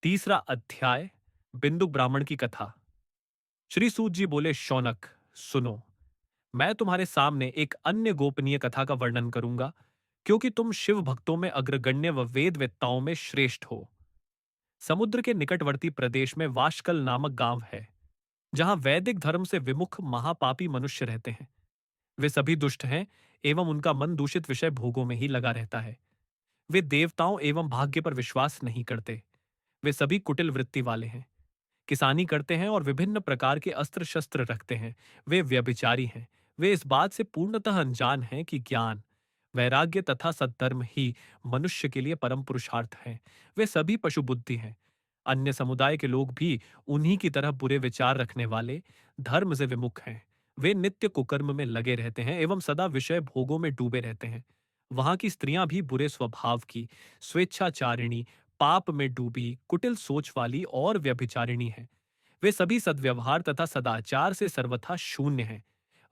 तीसरा अध्याय। बिंदुक ब्राह्मण की कथा। श्री सूत जी बोले, शौनक सुनो, मैं तुम्हारे सामने एक अन्य गोपनीय कथा का वर्णन करूंगा, क्योंकि तुम शिव भक्तों में अग्रगण्य व वेद वेत्ताओं में श्रेष्ठ हो। समुद्र के निकटवर्ती प्रदेश में वाशकल नामक गांव है, जहां वैदिक धर्म से विमुख महापापी मनुष्य रहते हैं। वे सभी दुष्ट हैं एवं उनका मन दूषित विषय भोगों में ही लगा रहता है। वे देवताओं एवं भाग्य पर विश्वास नहीं करते। वे सभी कुटिल वृत्ति वाले हैं, किसानी करते हैं और विभिन्न प्रकार के अस्त्र शस्त्र रखते हैं। वे व्यभिचारी हैं। वे इस बात से पूर्णतः अनजान हैं कि ज्ञान, वैराग्य तथा सद्धर्म ही मनुष्य के लिए परम पुरुषार्थ हैं। वे सभी पशु बुद्धि हैं। अन्य समुदाय के लोग भी उन्हीं की तरह बुरे विचार रखने वाले, धर्म से विमुख हैं। वे नित्य कुकर्म में लगे रहते हैं एवं सदा विषय भोगों में डूबे रहते हैं। वहां की स्त्रियां भी बुरे स्वभाव की, स्वेच्छाचारिणी, पाप में डूबी, कुटिल सोच वाली और व्यभिचारिणी हैं। वे सभी सद्व्यवहार तथा सदाचार से सर्वथा शून्य हैं।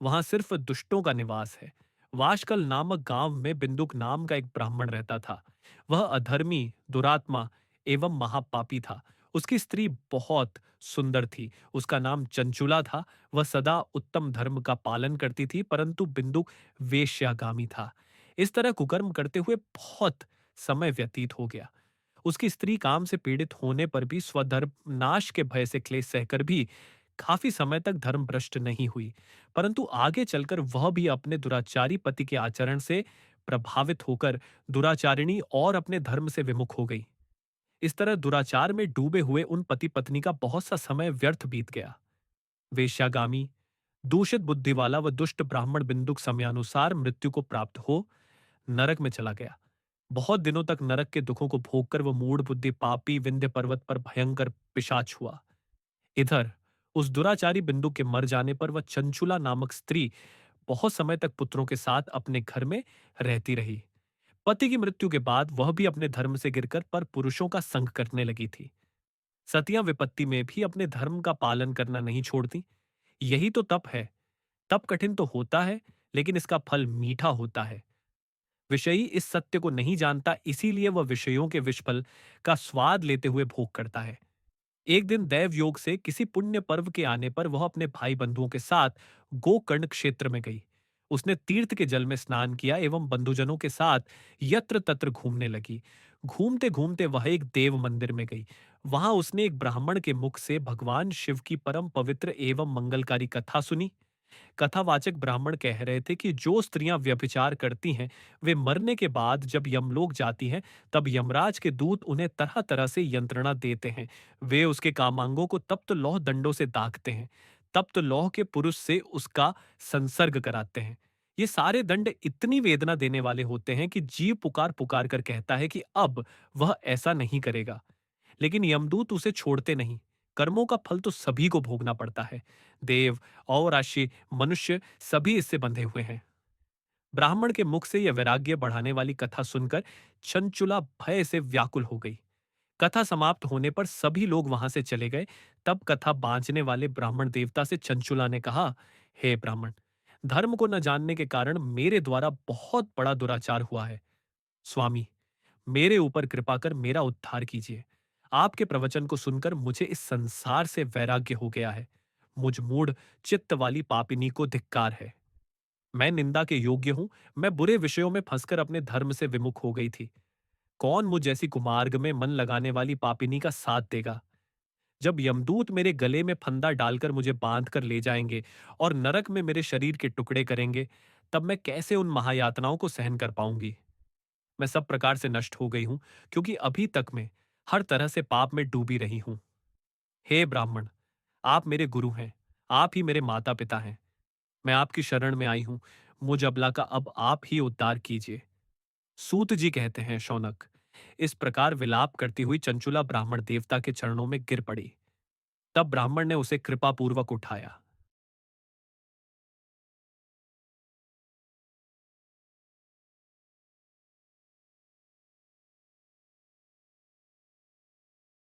वहां सिर्फ दुष्टों का निवास है। वाशकल नामक गांव में बिंदुक नाम का एक ब्राह्मण रहता था। वह अधर्मी, दुरात्मा एवं महापापी था। उसकी स्त्री बहुत सुंदर थी। उसका नाम चंचुला था। वह सदा उत्तम धर्म का पालन करती थी, परंतु बिंदुक वेश्यागामी था। इस तरह कुकर्म करते हुए बहुत समय व्यतीत हो गया। उसकी स्त्री काम से पीड़ित होने पर भी स्वधर्म नाश के भय से क्लेश सहकर भी काफी समय तक धर्म भ्रष्ट नहीं हुई, परंतु आगे चलकर वह भी अपने दुराचारी पति के आचरण से प्रभावित होकर दुराचारिणी और अपने धर्म से विमुख हो गई। इस तरह दुराचार में डूबे हुए उन पति पत्नी का बहुत सा समय व्यर्थ बीत गया। वेश्यागामी, दूषित बुद्धि वाला व दुष्ट ब्राह्मण बिंदुक समयानुसार मृत्यु को प्राप्त हो नरक में चला गया। बहुत दिनों तक नरक के दुखों को भोगकर वह मूढ़ बुद्धि पापी विंध्य पर्वत पर भयंकर पिशाच हुआ। इधर उस दुराचारी बिंदु के मर जाने पर वह चंचुला नामक स्त्री बहुत समय तक पुत्रों के साथ अपने घर में रहती रही। पति की मृत्यु के बाद वह भी अपने धर्म से गिरकर पर पुरुषों का संग करने लगी थी। सतियां विपत्ति में भी अपने धर्म का पालन करना नहीं छोड़ती। यही तो तप है। तप कठिन तो होता है, लेकिन इसका फल मीठा होता है। विषयी इस सत्य को नहीं जानता, इसीलिए वह विषयों के विषफल का स्वाद लेते हुए भोग करता है। एक दिन दैव योग से किसी पुण्य पर्व के आने पर वह अपने भाई बंधुओं के साथ गोकर्ण क्षेत्र में गई। उसने तीर्थ के जल में स्नान किया एवं बंधुजनों के साथ यत्र तत्र घूमने लगी। घूमते घूमते वह एक देव मंदिर में गई। वहां उसने एक ब्राह्मण के मुख से भगवान शिव की परम पवित्र एवं मंगलकारी कथा सुनी। कथावाचक ब्राह्मण कह रहे थे कि जो स्त्रियां व्यभिचार करती हैं, वे मरने के बाद जब यमलोक जाती हैं, तब यमराज के दूत उन्हें तरह तरह से यंत्रणा देते हैं। वे उसके कामांगों को तप्त लौह दंडों से दागते हैं। तप्त लौह के पुरुष से उसका संसर्ग कराते हैं। ये सारे दंड इतनी वेदना देने वाले होते हैं कि जीव पुकार पुकार कर कहता है कि अब वह ऐसा नहीं करेगा। लेकिन यमदूत उसे छोड़ते नहीं। कर्मों का फल तो सभी को भोगना पड़ता है। देव और राशि मनुष्य सभी इससे बंधे हुए हैं। ब्राह्मण के मुख से यह वैराग्य बढ़ाने वाली कथा सुनकर चंचुला भय से व्याकुल हो गई। कथा समाप्त होने पर सभी लोग वहां से चले गए। तब कथा बांचने वाले ब्राह्मण देवता से चंचुला ने कहा, हे ब्राह्मण, धर्म को न जानने के कारण मेरे द्वारा बहुत बड़ा दुराचार हुआ है। स्वामी, मेरे ऊपर कृपा कर मेरा उद्धार कीजिए। आपके प्रवचन को सुनकर मुझे इस संसार से वैराग्य हो गया है। मुझ मूढ़ चित्त वाली पापिनी को धिक्कार है। मैं निंदा के योग्य हूं। मैं बुरे विषयों में फंसकर अपने धर्म से विमुख हो गई थी। कौन मुझ जैसी कुमार्ग में मन लगाने वाली पापिनी का साथ देगा? जब यमदूत मेरे गले में फंदा डालकर मुझे बांध कर ले जाएंगे और नरक में मेरे शरीर के टुकड़े करेंगे, तब मैं कैसे उन महायातनाओं को सहन कर पाऊंगी? मैं सब प्रकार से नष्ट हो गई हूं, क्योंकि अभी तक मैं हर तरह से पाप में डूबी रही हूं। हे ब्राह्मण, आप मेरे गुरु हैं। आप ही मेरे माता पिता हैं। मैं आपकी शरण में आई हूं। मुझ अबला का अब आप ही उद्धार कीजिए। सूत जी कहते हैं, शौनक, इस प्रकार विलाप करती हुई चंचुला ब्राह्मण देवता के चरणों में गिर पड़ी। तब ब्राह्मण ने उसे कृपापूर्वक उठाया,